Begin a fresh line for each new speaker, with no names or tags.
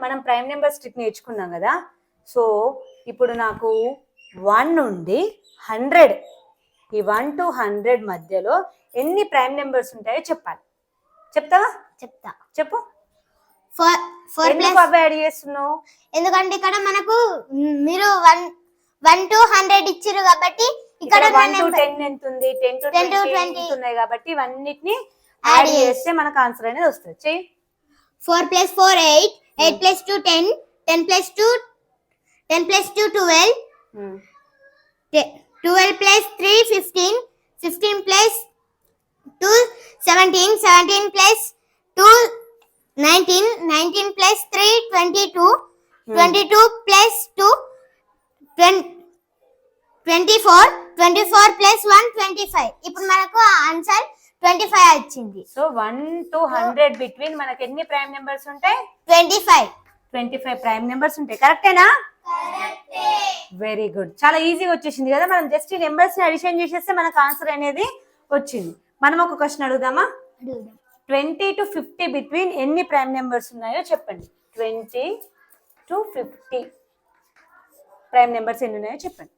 మనం prime numbers trick నేర్చుకున్నాం కదా. సో ఇప్పుడు నాకు 1 నుండి 100, ఈ 1 to 100 మధ్యలో ఎన్ని ప్రైమ్ నెంబర్స్ ఉంటాయో చెప్పాలి. చెప్తావా?
చెప్తా.
చెప్పు.
4
ఎందుకు అవి యాడ్ చేస్తున్నావు?
ఎందుకంటే ఇక్కడ మనకు మీరు 1 to 100 ఇచ్చిరు కాబట్టి
ఇక్కడ 1 to 10 ఎంత ఉంది, 10 to 20 ఉన్నాయి కాబట్టి ఇవన్నిటిని యాడ్ చేస్తే మనకు ఆన్సర్ అనేది వస్తుంది. చెయ్యి.
4 plus 4 8, 8 plus 2 10, 10 plus 2 12, 12 plus 3 15, 15 plus 2 17, 17 plus 2 19, 19 plus 3 22, 22 plus 2 24, 24 plus 1 25. ఇప్పుడు మనకు ఆన్సర్ 25 వచ్చింది.
సో 1 to 100 బిట్వీన్ మనకి ఎన్ని ప్రైమ్ నెంబర్స్ ఉంటాయి? 25 ప్రైమ్ నెంబర్స్ ఉంటాయి. కరెక్టేనా? Very good. చాలా ఈజీగా వచ్చేసింది కదా. మనం జస్ట్ ఈ నెంబర్స్ ని అడిషన్ చేసేస్తే మనకు ఆన్సర్ అనేది వచ్చింది. మనం ఒక క్వశ్చన్ అడుగుదామా? 20 to 50 బిట్వీన్ ఎన్ని ప్రైమ్ నెంబర్స్ ఉన్నాయో చెప్పండి. 20 to 50 ప్రైమ్ నెంబర్స్ ఎన్ని ఉన్నాయో చెప్పండి.